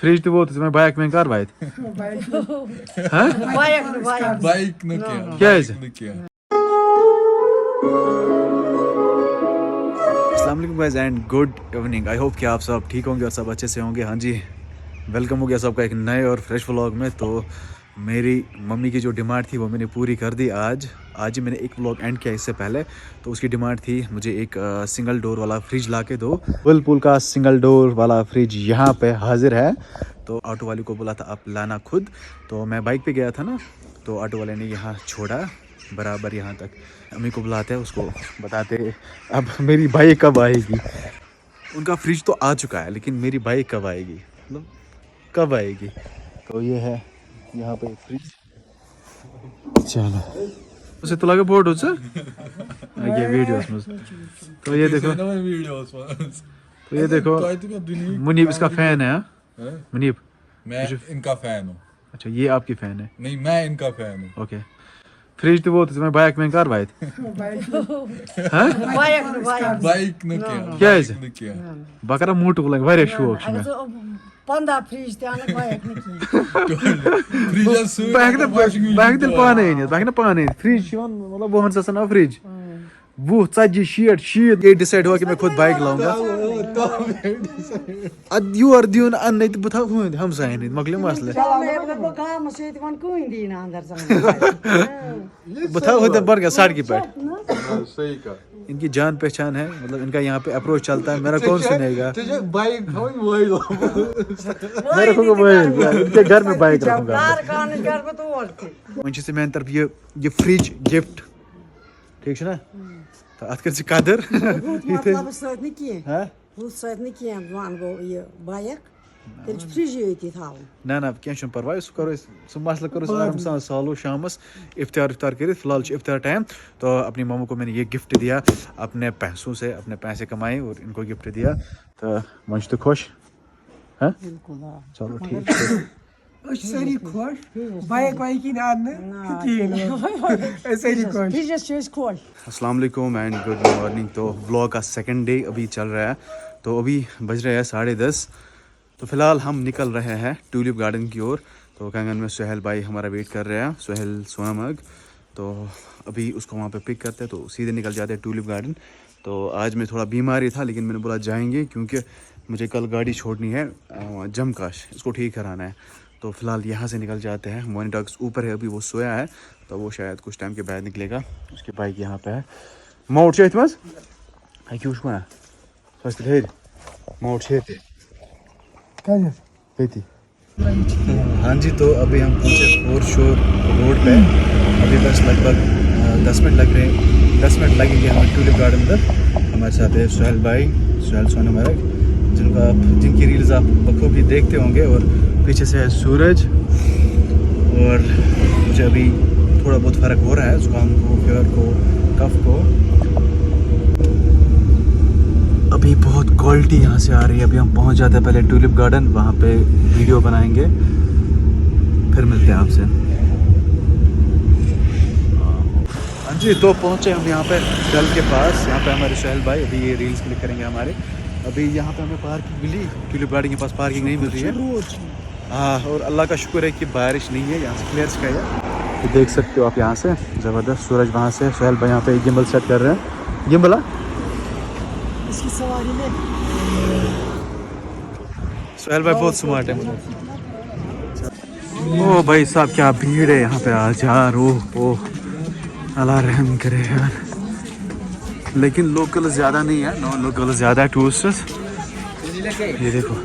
Fridge तो वो मैं बाइक में कर वायद हाँ बाइक न किया क्या है अस्सलाम वालेकुम guys and good evening. I hope कि आप सब ठीक होंगे और सब अच्छे से होंगे। हाँ जी, वेलकम हो गया सबका एक नए और फ्रेश व्लॉग में। तो मेरी मम्मी की जो डिमांड थी वो मैंने पूरी कर दी। आज ही मैंने एक व्लॉग एंड किया इससे पहले। तो उसकी डिमांड थी मुझे एक सिंगल डोर वाला फ्रिज ला के दो। व्हर्लपूल का सिंगल डोर वाला फ्रिज यहाँ पे हाजिर है। तो ऑटो वाले को बोला था आप लाना खुद। तो मैं बाइक पे गया था ना, तो ऑटो वाले ने यहाँ छोड़ा बराबर यहाँ तक। अम्मी को बुलाते हैं, उसको बताते अब मेरी बाइक कब आएगी। उनका फ्रिज तो आ चुका है लेकिन मेरी बाइक कब आएगी, मतलब कब आएगी। तो ये है यहाँ पे फ्रिज। चलो उसे तो लगे बोर्ड हो ये वीडियोस में। तो ये देखो, तो ये देखो मुनीब इसका फैन है। मुनीब मैं इनका फैन हूँ। अच्छा ये आपकी फैन है? नहीं, मैं इनका फैन हूँ। ओके। फ्रिज तो वो मैं बाइक में कर वायद बाइक न किया क्या किया बकरा मोटू लग वारे शौक छ मैं 15 फ्रिज ते आने बाइक पाने फ्रिज मतलब वो हंसा ना फ्रिज वो 40 ये डिसाइड हुआ कि मैं खुद बाइक लाऊंगा। यूर दियो अन नहीं बता हम साइन मकले मसले बता होते बढ़ गया साड़ की पैट। इनकी जान पहचान है, मतलब इनका यहाँ पे अप्रोच चलता है। मेरा कौन सुनेगा? मैं रखूंगा इनके घर में बाइक रखूंगा। से मेरी तरफ ये फ्रिज गिफ्ट ठीक है ना, तो अत कर कदर ना ना क्या परवाह सह करो सह मसला करो आराम सान सॉल्व शामस इफ्तार कर। फिलहाल इफ्तार टाइम। तो अपनी मामू को मैंने ये गिफ्ट दिया अपने पैसों से, अपने पैसे कमाए और इनको गिफ्ट दिया। तो मन तो खुश है? चलो ठीक है। अस्सलाम वालेकुम एंड गुड मॉर्निंग। तो व्लॉग का सेकंड डे अभी चल रहा है। तो अभी बज रहे हैं 10:30। तो फिलहाल हम निकल रहे हैं ट्यूलिप गार्डन की ओर। तो कंगन में सुहेल भाई हमारा वेट कर रहे हैं, सुहेल सोनामर्ग। तो अभी उसको वहाँ पे पिक करते हैं तो सीधे निकल जाते हैं ट्यूलिप गार्डन। तो आज मैं थोड़ा बीमार ही था लेकिन मैंने बोला जाएंगे क्योंकि मुझे कल गाड़ी छोड़नी है जमकाश, इसको ठीक कराना है। तो फिलहाल यहाँ से निकल जाते हैं। मोनिटॉक्स ऊपर है, अभी वो सोया है तो वो शायद कुछ टाइम के बाद निकलेगा। उसकी बाइक यहाँ पे है। मोट से मज क्यों मोट से हाँ जी। तो अभी हम पहुँचे फोर शोर रोड पे। अभी बस लगभग 10 मिनट लग रहे हैं, 10 मिनट लगेंगे हमें ट्यूलिप गार्डन तक। हमारे साथ है सुहेल भाई, सुहेल सोनामर्ग, जिनकी रील्स आप बखूबी देखते होंगे। और पीछे से है सूरज। और मुझे अभी थोड़ा बहुत फ़र्क हो रहा है, जुकाम को, फीवर को, कफ को। अभी बहुत क्वालिटी यहाँ से आ रही है। अभी हम पहुँच जाते हैं पहले ट्यूलिप गार्डन, वहाँ पे वीडियो बनाएंगे, फिर मिलते हैं आपसे। हाँ जी, तो पहुँचे हम यहाँ पे डल के पास। यहाँ पे हमारे सुहेल भाई अभी ये रील्स क्लिक करेंगे हमारे। अभी यहाँ पे हमें पार्किंग मिली, ट्यूलिप गार्डन के पास पार्किंग नहीं मिल रही है। हाँ, और अल्लाह का शुक्र है कि बारिश नहीं है, यहाँ से क्लियर स्काई है। तो देख सकते हो आप यहाँ से ज़बरदस्त सूरज। वहाँ से सुहेल भाई यहाँ पे गिम्बल सेट कर रहे हैं। गिम्बल इसकी सवारी में सुहेल भाई बहुत स्मार्ट है। ओ भाई साहब क्या भीड़ है यहाँ पे आज यार। ओह अल्लाह रहम करे यार। लेकिन लोकल ज़्यादा नहीं है, नॉन लोकल ज़्यादा है, टूरिस्ट्स। ये देखो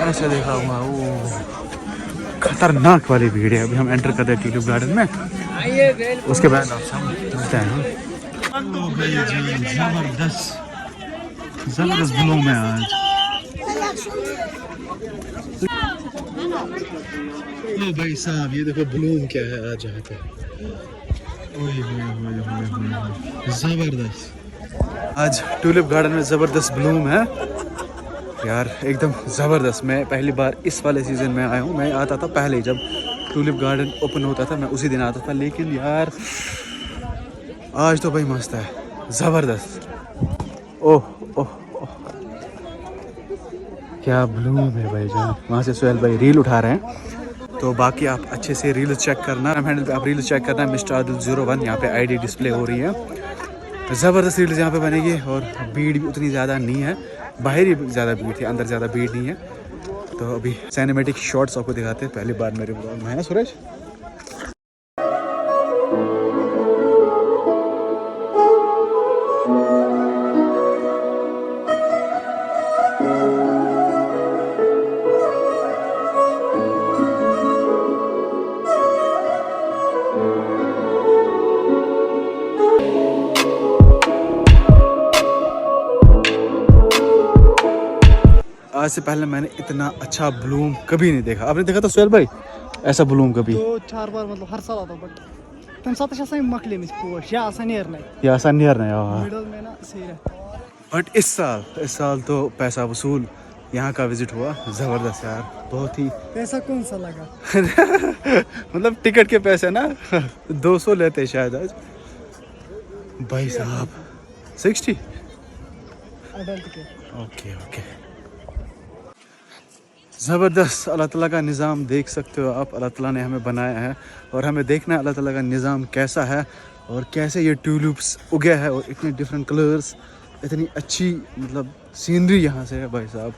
ऐसे देखा हुआ, वो खतरनाक वाली भीड़ है। अभी हम एंटर करते हैं ट्यूलिप गार्डन में, उसके बाद आपसे हम मिलते हैं। जबरदस्त ब्लूम है आज। ओ भाई साहब ये देखो ब्लूम क्या है आज यहाँ पे। जबरदस्त आज ट्यूलिप गार्डन में ज़बरदस्त ब्लूम है यार, एकदम ज़बरदस्त। मैं पहली बार इस वाले सीज़न में आया हूँ। मैं आता था पहले जब ट्यूलिप गार्डन ओपन होता था, मैं उसी दिन आता था। लेकिन यार आज तो भाई मस्त है, ज़बरदस्त। ओह ओह ओह क्या ब्लूम है भाई जान। वहाँ से सोहेल भाई रील उठा रहे हैं, तो बाकी आप अच्छे से रील चेक करना। हैंडल पे आप रील चेक करना, मिस्टर आदिल 01 यहाँ पे आईडी डिस्प्ले हो रही है। ज़बरदस्त रील्स यहाँ पे बनेगी और भीड़ भी उतनी ज़्यादा नहीं है, बाहर ही ज़्यादा भीड़ थी, अंदर ज़्यादा भीड़ नहीं है। तो अभी सिनेमैटिक शॉट्स आपको दिखाते हैं पहली बार मेरे ब्लॉग में, है ना सूरज? आज से पहले मैंने इतना अच्छा ब्लूम कभी नहीं देखा। आपने देखा था सोहेल भाई ऐसा ब्लूम कभी? 2-4 बार मतलब हर साल आता बट तम साथ आसान मकलिन पोश या आसान नेरना ये आसान नहीं रहा। मिडल में ना सही रहता। बट इस साल तो पैसा वसूल यहाँ का विजिट हुआ, ज़बरदस्त यार, बहुत ही। पैसा कौन सा लगा? मतलब टिकट के पैसे ना 200 लेते शायद आज भाई साहब। 60 अडल्ट के। ओके ओके, ज़बरदस्त। अल्लाह ताला का निज़ाम देख सकते हो आप, अल्लाह ताला ने हमें बनाया है और हमें देखना है अल्लाह ताला का निज़ाम कैसा है और कैसे ये ट्यूलिप्स उगे है और इतने डिफरेंट कलर्स, इतनी अच्छी मतलब सीनरी यहाँ से है भाई साहब।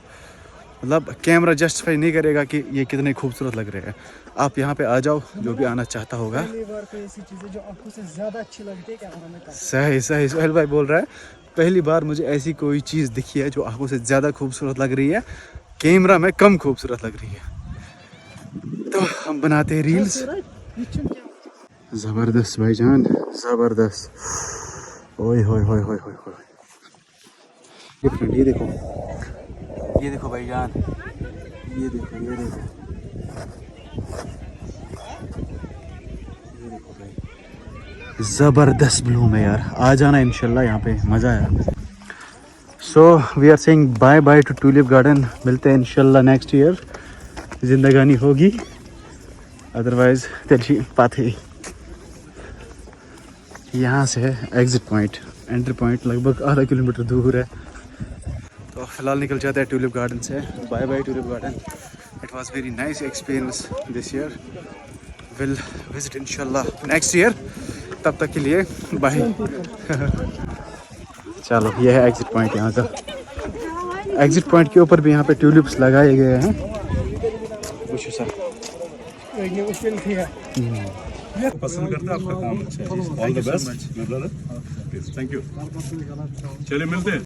मतलब कैमरा जस्टिफाई नहीं करेगा कि ये कितने खूबसूरत लग रहे हैं। आप यहाँ पे आ जाओ, जो भी आना चाहता होगा। पहली बार कोई ऐसी चीजें जो आंखों से ज्यादा अच्छी लगती है कैमरा में। सही सही, सोहेल भाई बोल रहा है पहली बार मुझे ऐसी कोई चीज़ दिखी है जो आंखों से ज़्यादा खूबसूरत लग रही है, कैमरा में कम खूबसूरत लग रही है। तो हम बनाते हैं रील्स। ज़बरदस्त भाईजान, ज़बरदस्त। ओए होए होए होए होए होए, ये देखो, ये देखो भाईजान, ये देखो, ये देखो, ये देखो भाई, ज़बरदस्त ब्लूम है यार। आ जाना इंशाल्लाह, यहाँ पे मज़ा आया। So we are saying bye bye to tulip garden. मिलते हैं इंशाल्लाह नेक्स्ट ईयर, जिंदगानी होगी, अदरवाइज तेरी पाथे। यहाँ से है एग्जिट पॉइंट, एंट्री पॉइंट लगभग आधा किलोमीटर दूर है। तो फिलहाल निकल जाते हैं ट्यूलिप गार्डन से। Bye bye tulip garden, it was very nice experience this year. Will visit इंशाल्लाह नेक्स्ट ईयर, तब तक के लिए बाय। चलो, ये है एग्जिट पॉइंट यहाँ का। एग्जिट पॉइंट के ऊपर भी यहाँ पे ट्यूलिप्स लगाए गए हैं। कुछ सर पसंद करते हैं, आपका काम अच्छा है। All the best my brother, thank you. चलिए मिलते हैं।